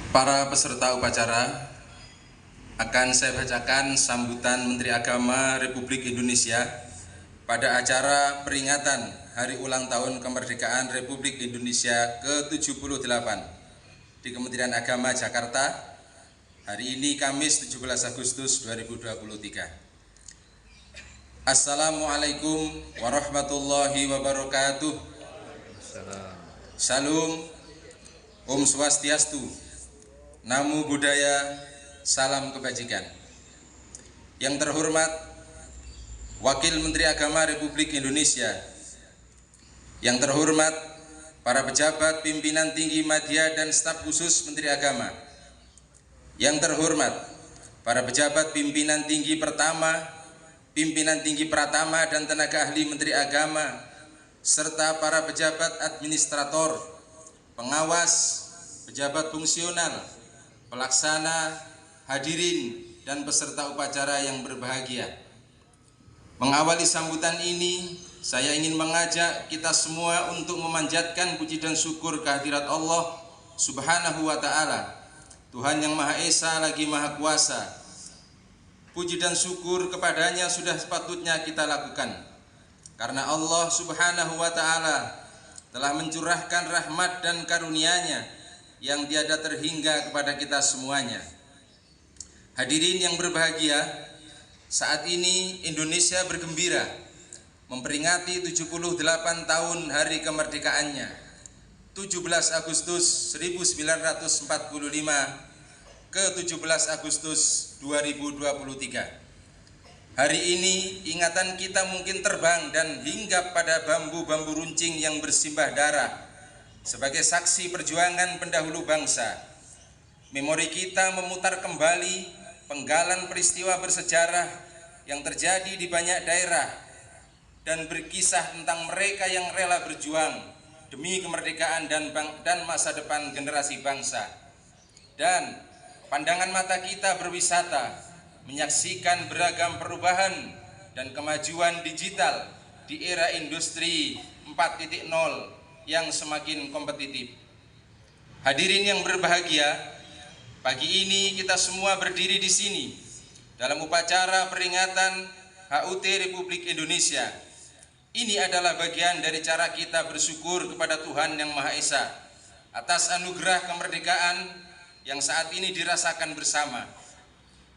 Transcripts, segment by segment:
Para peserta upacara, akan saya bacakan sambutan Menteri Agama Republik Indonesia pada acara peringatan Hari Ulang Tahun Kemerdekaan Republik Indonesia ke-78 di Kementerian Agama Jakarta, hari ini Kamis 17 Agustus 2023. Assalamualaikum warahmatullahi wabarakatuh. Salam, Om Swastiastu, Namo Buddhaya, salam kebajikan. Yang terhormat Wakil Menteri Agama Republik Indonesia, yang terhormat para pejabat pimpinan tinggi media dan staf khusus Menteri Agama, yang terhormat para pejabat pimpinan tinggi pertama, pimpinan tinggi pratama dan tenaga ahli Menteri Agama, serta para pejabat administrator, pengawas, pejabat fungsional, pelaksana, hadirin, dan peserta upacara yang berbahagia. Mengawali sambutan ini, saya ingin mengajak kita semua untuk memanjatkan puji dan syukur kehadirat Allah Subhanahu wa Ta'ala, Tuhan yang Maha Esa lagi Maha Kuasa. Puji dan syukur kepadanya sudah sepatutnya kita lakukan, karena Allah Subhanahu wa Ta'ala telah mencurahkan rahmat dan karunia-Nya yang tiada terhingga kepada kita semuanya. Hadirin yang berbahagia, saat ini Indonesia bergembira memperingati 78 tahun hari kemerdekaannya, 17 Agustus 1945 ke 17 Agustus 2023. Hari ini ingatan kita mungkin terbang dan hinggap pada bambu-bambu runcing yang bersimbah darah sebagai saksi perjuangan pendahulu bangsa. Memori kita memutar kembali penggalan peristiwa bersejarah yang terjadi di banyak daerah dan berkisah tentang mereka yang rela berjuang demi kemerdekaan dan masa depan generasi bangsa. Dan pandangan mata kita berwisata menyaksikan beragam perubahan dan kemajuan digital di era industri 4.0 yang semakin kompetitif. Hadirin yang berbahagia, pagi ini kita semua berdiri di sini dalam upacara peringatan HUT Republik Indonesia. Ini adalah bagian dari cara kita bersyukur kepada Tuhan Yang Maha Esa atas anugerah kemerdekaan yang saat ini dirasakan bersama.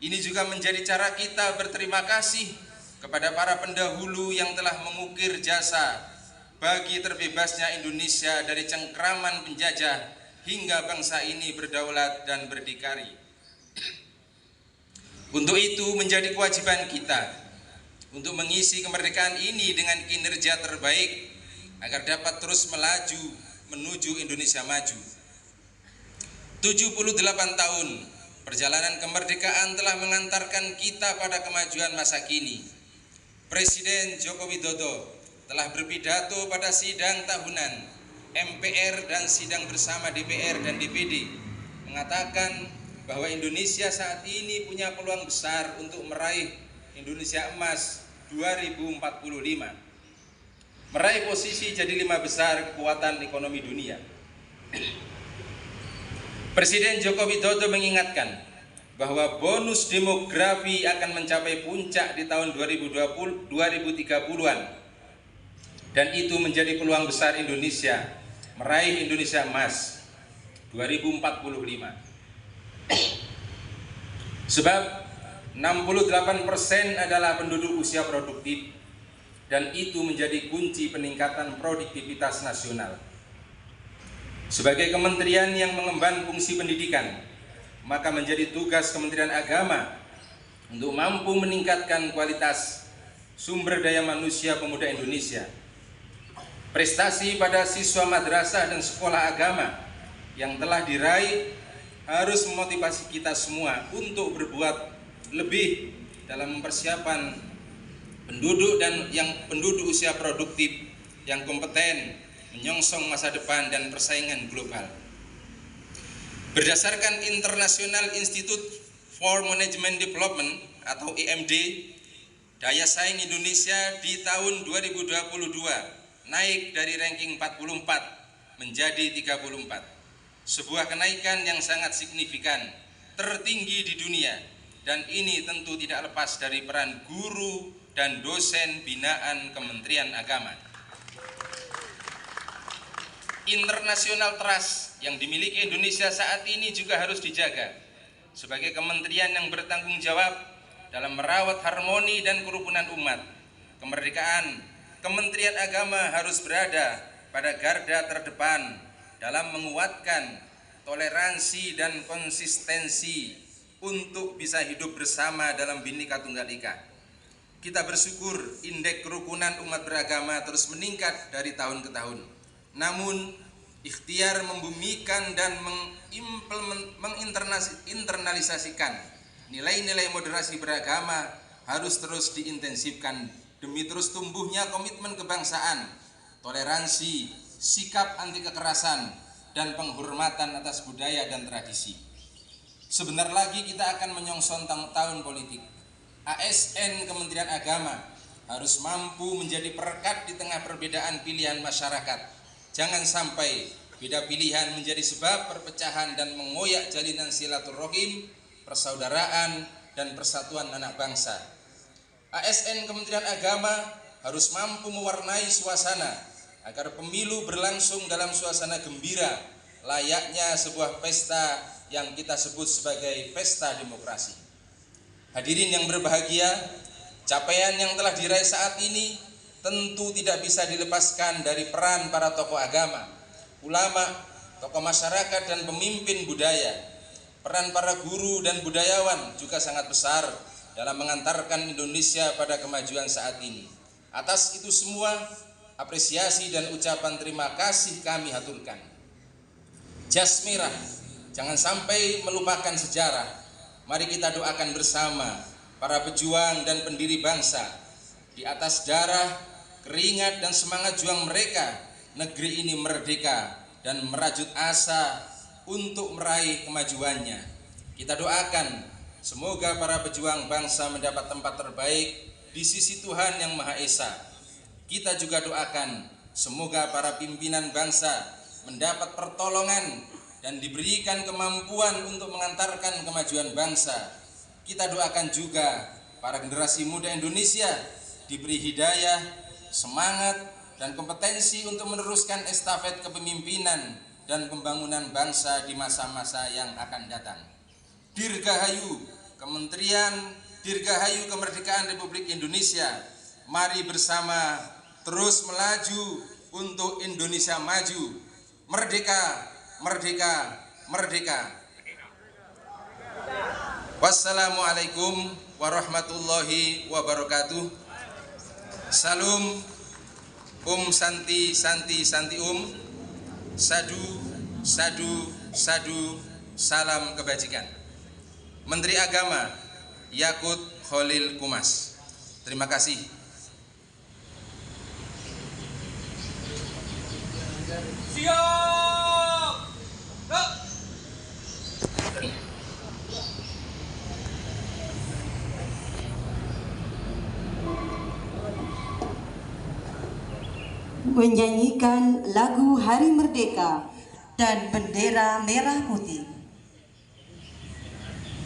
Ini juga menjadi cara kita berterima kasih kepada para pendahulu yang telah mengukir jasa bagi terbebasnya Indonesia dari cengkraman penjajah hingga bangsa ini berdaulat dan berdikari. Untuk itu menjadi kewajiban kita untuk mengisi kemerdekaan ini dengan kinerja terbaik agar dapat terus melaju menuju Indonesia maju. 78 tahun perjalanan kemerdekaan telah mengantarkan kita pada kemajuan masa kini. Presiden Joko Widodo telah berpidato pada sidang tahunan MPR dan sidang bersama DPR dan DPD mengatakan bahwa Indonesia saat ini punya peluang besar untuk meraih Indonesia Emas 2045, meraih posisi jadi 5 besar kekuatan ekonomi dunia. Presiden Joko Widodo mengingatkan bahwa bonus demografi akan mencapai puncak di tahun 2030-an. Dan itu menjadi peluang besar Indonesia meraih Indonesia Emas 2045. Sebab 68% adalah penduduk usia produktif dan itu menjadi kunci peningkatan produktivitas nasional. Sebagai kementerian yang mengemban fungsi pendidikan, maka menjadi tugas Kementerian Agama untuk mampu meningkatkan kualitas sumber daya manusia pemuda Indonesia. Prestasi pada siswa madrasah dan sekolah agama yang telah diraih harus memotivasi kita semua untuk berbuat lebih dalam mempersiapkan penduduk usia produktif yang kompeten, menyongsong masa depan dan persaingan global. Berdasarkan International Institute for Management Development atau IMD, daya saing Indonesia di tahun 2022 naik dari ranking 44 menjadi 34. sebuah kenaikan yang sangat signifikan, tertinggi di dunia, dan ini tentu tidak lepas dari peran guru dan dosen binaan Kementerian Agama. International trust yang dimiliki Indonesia saat ini juga harus dijaga sebagai kementerian yang bertanggung jawab dalam merawat harmoni dan kerukunan umat. Kemerdekaan Kementerian Agama harus berada pada garda terdepan dalam menguatkan toleransi dan konsistensi untuk bisa hidup bersama dalam Bhinneka Tunggal Ika. Kita bersyukur indeks kerukunan umat beragama terus meningkat dari tahun ke tahun. Namun ikhtiar membumikan dan menginternalisasikan nilai-nilai moderasi beragama harus terus diintensifkan demi terus tumbuhnya komitmen kebangsaan, toleransi, sikap anti kekerasan, dan penghormatan atas budaya dan tradisi. Sebentar lagi kita akan menyongsong tahun politik. ASN Kementerian Agama harus mampu menjadi perekat di tengah perbedaan pilihan masyarakat. Jangan sampai beda pilihan menjadi sebab perpecahan dan mengoyak jalinan silaturahim, persaudaraan, dan persatuan anak bangsa. ASN Kementerian Agama harus mampu mewarnai suasana agar pemilu berlangsung dalam suasana gembira, layaknya sebuah pesta yang kita sebut sebagai pesta demokrasi. Hadirin yang berbahagia, capaian yang telah diraih saat ini tentu tidak bisa dilepaskan dari peran para tokoh agama, ulama, tokoh masyarakat, dan pemimpin budaya. Peran para guru dan budayawan juga sangat besar dalam mengantarkan Indonesia pada kemajuan saat ini. Atas itu semua, apresiasi dan ucapan terima kasih kami haturkan. Jas merah, jangan sampai melupakan sejarah. Mari kita doakan bersama para pejuang dan pendiri bangsa. Di atas darah, keringat, dan semangat juang mereka, negeri ini merdeka dan merajut asa untuk meraih kemajuannya. Kita doakan semoga para pejuang bangsa mendapat tempat terbaik di sisi Tuhan Yang Maha Esa. Kita juga doakan semoga para pimpinan bangsa mendapat pertolongan dan diberikan kemampuan untuk mengantarkan kemajuan bangsa. Kita doakan juga para generasi muda Indonesia diberi hidayah, semangat, dan kompetensi untuk meneruskan estafet kepemimpinan dan pembangunan bangsa di masa-masa yang akan datang. Dirgahayu Kementerian, Dirgahayu Kemerdekaan Republik Indonesia. Mari bersama terus melaju untuk Indonesia maju. Merdeka, merdeka, merdeka. Wassalamualaikum warahmatullahi wabarakatuh. Salam, Santi, Santi, Santi Sadu, Sadu, Sadu, salam kebajikan. Menteri Agama Yakut Khalil Kumas. Terima kasih. Siap. Menyanyikan lagu Hari Merdeka dan bendera merah putih.